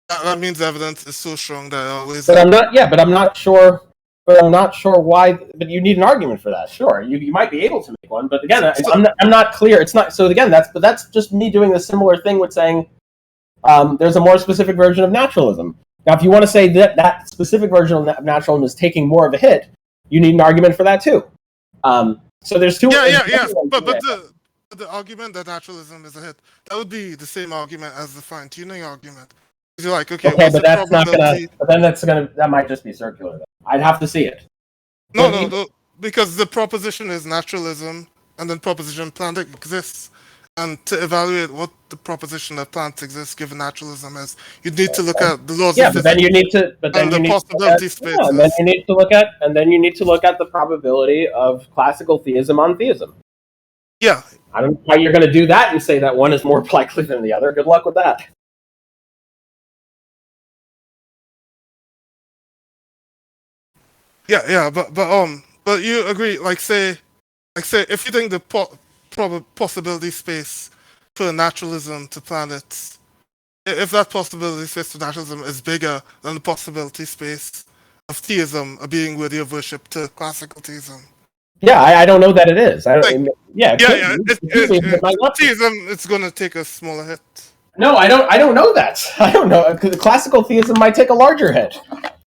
That means the evidence is so strong that it always. But I'm not. Yeah, but I'm not sure. But I'm not sure why. But you need an argument for that. Sure, you might be able to make one. But again, I'm not clear. It's not. So again, that's just me doing a similar thing with saying there's a more specific version of naturalism. Now, if you want to say that specific version of naturalism is taking more of a hit, you need an argument for that too. So there's two. Yeah. But the argument that naturalism is a hit, that would be the same argument as the fine-tuning argument. You're like, okay, but that's not gonna. But then that might just be circular. Though. I'd have to see it. No, because the proposition is naturalism, and then proposition plant exists, and to evaluate what the proposition that plants exist given naturalism is, you need to look at the laws of physics. But then you need to. But then the possibility space. And then you need to look at. And then you need to look at the probability of classical theism on theism. Yeah. I don't know how you're going to do that and say that one is more likely than the other. Good luck with that. Yeah, but you agree, like say, if you think the possibility space for naturalism to planets, if that possibility space for naturalism is bigger than the possibility space of theism, a being worthy of worship to classical theism. Yeah, I don't know that it is. Theism, it's going to take a smaller hit. No, I don't know that. I don't know. Classical theism might take a larger hit.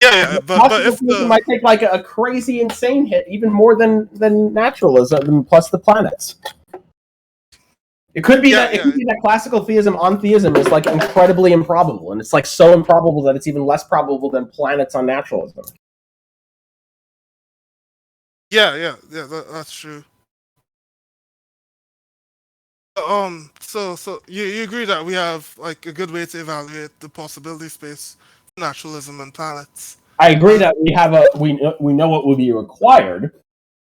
Yeah, but if theism might take like a crazy, insane hit, even more than naturalism plus the planets. It could be that classical theism on theism is like incredibly improbable, and it's like so improbable that it's even less probable than planets on naturalism. Yeah, that's true. So you agree that we have like a good way to evaluate the possibility space for naturalism and planets? I agree that we know what would be required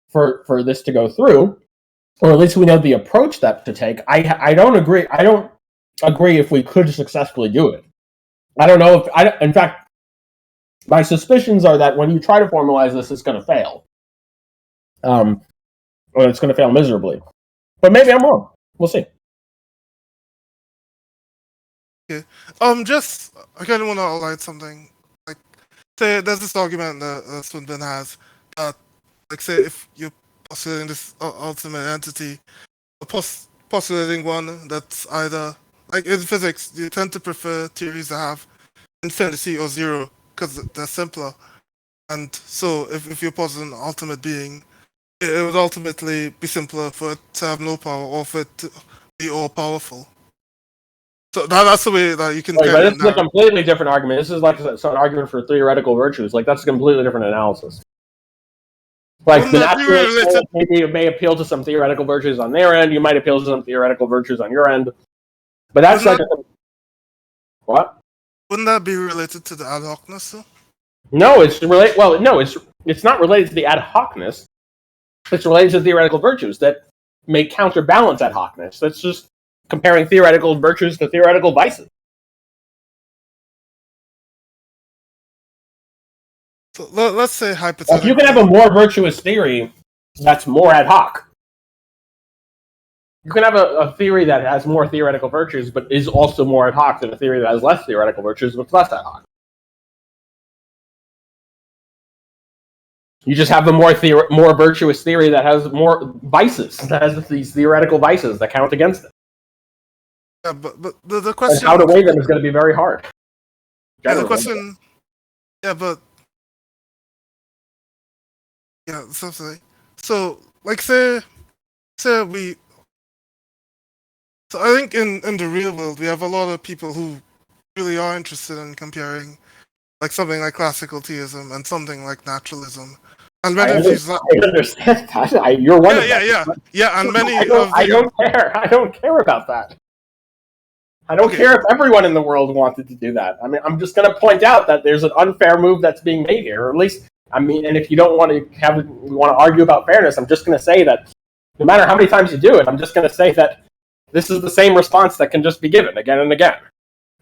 for this to go through, or at least we know the approach that to take. I don't agree. I don't agree if we could successfully do it. I don't know if in fact, my suspicions are that when you try to formalize this, it's going to fail. Or it's going to fail miserably. But maybe I'm wrong. We'll see. Okay. I kind of want to outline something. Like, say, there's this argument that Swinburne has that, like, say, if you're postulating this ultimate entity, postulating one that's either, like in physics, you tend to prefer theories that have infinity or zero because they're simpler. And so, if you're positing an ultimate being, it would ultimately be simpler for it to have no power or for it to be all powerful. So that's the way that you can. But this is a completely different argument. This is like an argument for theoretical virtues. Like that's a completely different analysis. Like the naturalist, maybe it may appeal to some theoretical virtues on their end. You might appeal to some theoretical virtues on your end. But that's what? Wouldn't that be related to the ad hocness? Though? No, it's related. Well, no, it's not related to the ad hocness. It's related to theoretical virtues that may counterbalance ad hocness. That's just comparing theoretical virtues to theoretical vices. So let's say hypothetically, if you can have a more virtuous theory that's more ad hoc. You can have a theory that has more theoretical virtues but is also more ad hoc than a theory that has less theoretical virtues but less ad hoc. You just have a more virtuous theory that has more vices, that has these theoretical vices that count against it. Yeah, but the And question. how to weigh them is going to be very hard. Yeah, the Generally. question. Yeah, but yeah, so like say we. So I think in the real world we have a lot of people who really are interested in comparing like something like classical theism and something like naturalism, and I many of these. understand that. You're one of them. Yeah, and many I of the. don't care. I don't care about that. I don't Okay. care if everyone in the world wanted to do that. I mean, I'm just going to point out that there's an unfair move that's being made here, or at least, I mean, and if you don't want to argue about fairness, I'm just going to say that no matter how many times you do it, I'm just going to say that this is the same response that can just be given again and again.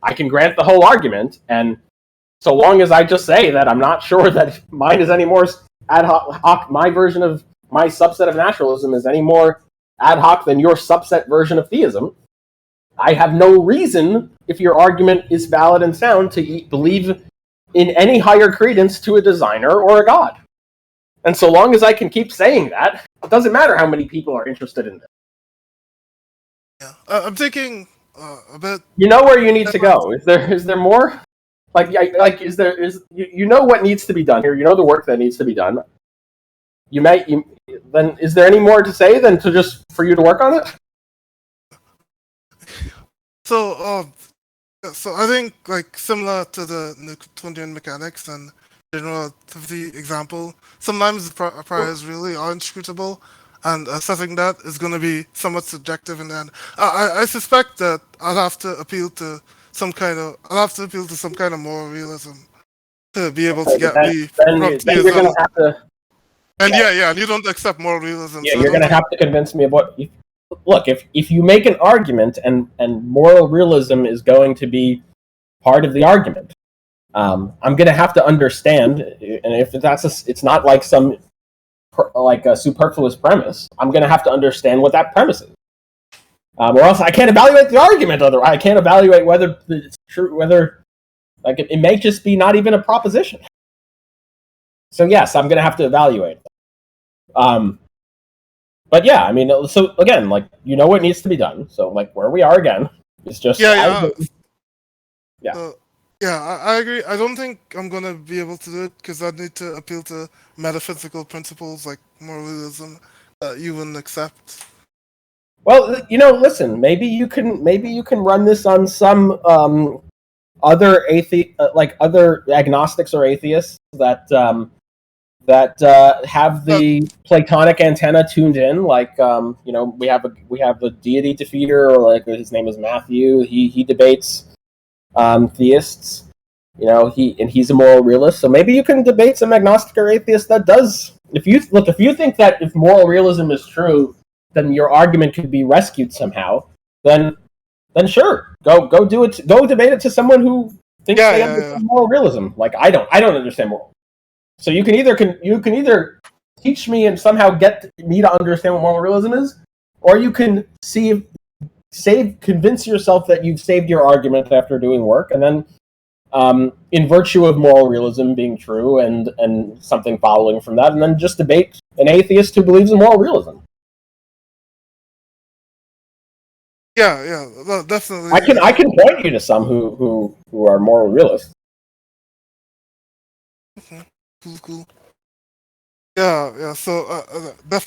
I can grant the whole argument, and so long as I just say that I'm not sure that mine is any more ad hoc, my version of my subset of naturalism is any more ad hoc than your subset version of theism, I have no reason, if your argument is valid and sound, to believe in any higher credence to a designer or a god. And so long as I can keep saying that, it doesn't matter how many people are interested in this. Yeah, I'm thinking a bit. You know where you need to go. Is there more? You know what needs to be done here. You know the work that needs to be done. Then is there any more to say than to just for you to work on it? So I think like similar to the Newtonian mechanics and general relativity example, sometimes the priors really are inscrutable, and assessing that is going to be somewhat subjective in the end. I suspect that I'll have to appeal to some kind of moral realism to be able to get me Then from you're theism. going to have to. And yeah, and you don't accept moral realism. Yeah, so you're going to have to convince me of what. Look, if you make an argument and moral realism is going to be part of the argument, I'm going to have to understand, and if it's not like some like a superfluous premise, I'm going to have to understand what that premise is, or else I can't evaluate the argument. Otherwise, I can't evaluate whether it's true, whether like it may just be not even a proposition. So yes, I'm going to have to evaluate. But yeah, I mean, so again, like you know what needs to be done. So like where we are again is just yeah. Yeah. I agree. I don't think I'm gonna be able to do it because I'd need to appeal to metaphysical principles like moralism that you wouldn't accept. Well, listen. Maybe you can run this on some other other agnostics or atheists that have the Platonic antenna tuned in. Like we have a deity defeater, or like his name is Matthew. He debates theists. He's a moral realist. So maybe you can debate some agnostic or atheist that does. If you think that if moral realism is true, then your argument could be rescued somehow. Then sure, go do it. Go debate it to someone who thinks they understand moral realism. Like I don't understand moral. So you can either teach me and somehow get me to understand what moral realism is, or you can convince yourself that you've saved your argument after doing work, and then in virtue of moral realism being true and something following from that, and then just debate an atheist who believes in moral realism. Yeah, well, definitely. I can point you to some who are moral realists. Okay. Cool. Yeah. So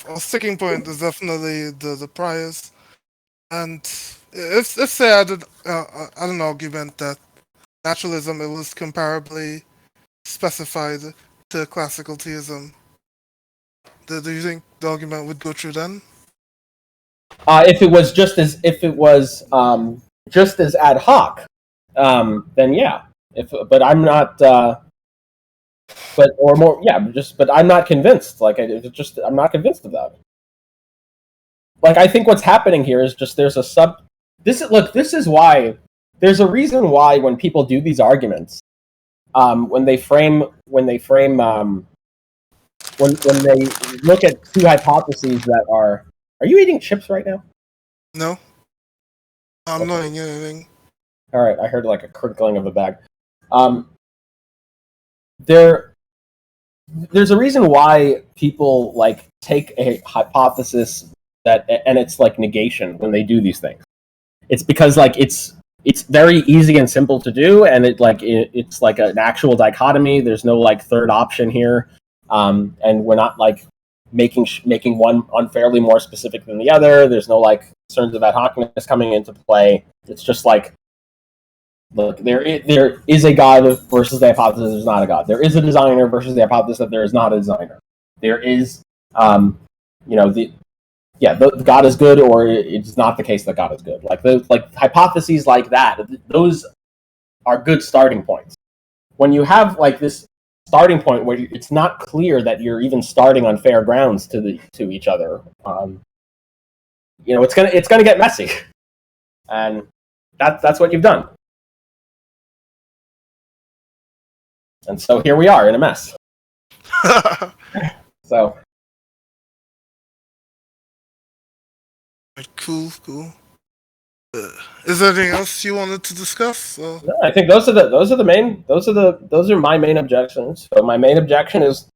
a sticking point is definitely the priors, and if say I did an argument that naturalism it was comparably specified to classical theism, do you think the argument would go through then? If it was just as ad hoc, then yeah. But I'm not. But I'm not convinced. Like I'm not convinced of that. Like I think what's happening here is just there's a sub. This is why there's a reason why when people do these arguments, when they look at two hypotheses that are. Are you eating chips right now? No, I'm not eating anything. All right, I heard like a crinkling of a bag. there's a reason why people like take a hypothesis and it's like negation when they do these things. It's because like it's very easy and simple to do, and it's like an actual dichotomy. There's no like third option here, and we're not like making one unfairly more specific than the other. There's no like concerns of ad hocness coming into play. It's just like, look, there is a God versus the hypothesis there's not a God. There is a designer versus the hypothesis that there is not a designer. There is, the God is good, or it's not the case that God is good. Like hypotheses like that, those are good starting points. When you have like this starting point where it's not clear that you're even starting on fair grounds to each other, it's gonna get messy, and that's what you've done. And so here we are in a mess. So. Cool. Is there anything else you wanted to discuss? No, I think those are my main objections. So my main objection is,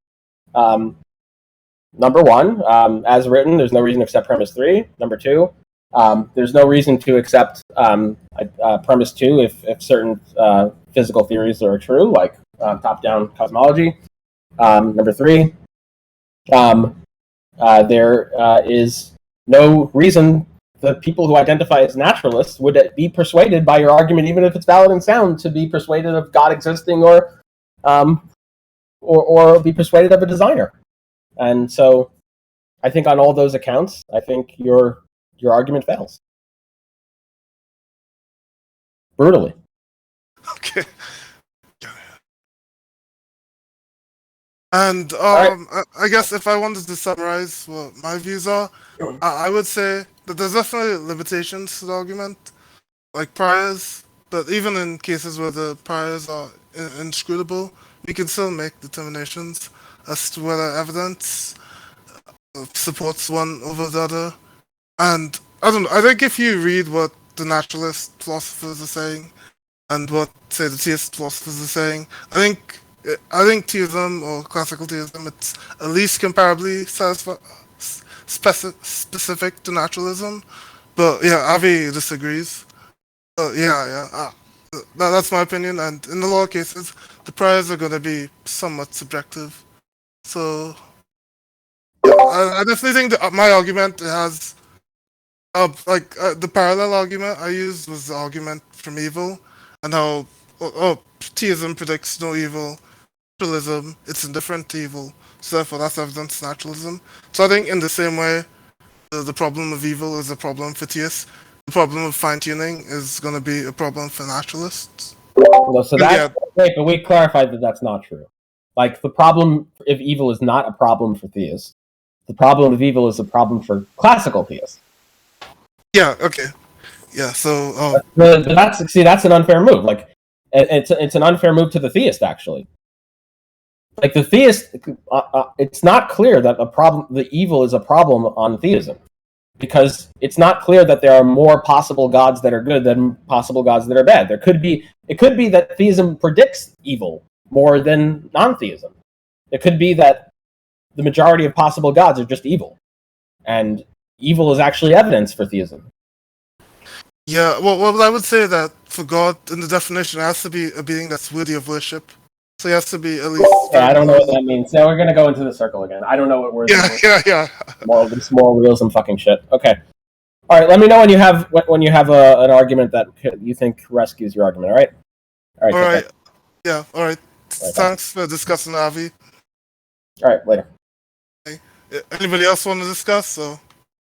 number one, as written, there's no reason to accept premise 3. Number 2, there's no reason to accept premise 2 if certain physical theories are true, like top-down cosmology. Number 3, there is no reason the people who identify as naturalists would be persuaded by your argument, even if it's valid and sound, to be persuaded of God existing or be persuaded of a designer. And so I think on all those accounts, I think your argument fails. Brutally. Okay. And right. I guess if I wanted to summarize what my views are, I would say that there's definitely limitations to the argument, like priors, but even in cases where the priors are inscrutable, we can still make determinations as to whether evidence supports one over the other. And I don't know, I think if you read what the naturalist philosophers are saying and what, say, the theist philosophers are saying, I think theism or classical theism, it's at least comparably specific to naturalism. But yeah, Avi disagrees. That's my opinion. And in a lot of cases, the priors are going to be somewhat subjective. So yeah, I definitely think that my argument has, the parallel argument I used was the argument from evil, and how theism predicts no evil. Naturalism, it's indifferent to evil, so therefore that's evidence to naturalism. So I think in the same way, the problem of evil is a problem for theists, the problem of fine-tuning is going to be a problem for naturalists. Well, so that's great, but we clarified that that's not true. Like, the problem of evil is not a problem for theists. The problem of evil is a problem for classical theists. Yeah, okay. Yeah, so... that's an unfair move. Like, it's an unfair move to the theist, actually. Like, the theist, it's not clear that the evil is a problem on theism, because it's not clear that there are more possible gods that are good than possible gods that are bad. It could be that theism predicts evil more than non-theism. It could be that the majority of possible gods are just evil, and evil is actually evidence for theism. Yeah, well, I would say that for God, in the definition, it has to be a being that's worthy of worship. So he has to be at least... Yeah, I don't know what that means. Now we're going to go into the circle again. I don't know what words... Yeah. This moral realism fucking shit. Okay. All right, let me know when you have an argument that you think rescues your argument, all right? All right. Yeah, all right. Thanks for discussing, Avi. All right, later. Anybody else want to discuss? So...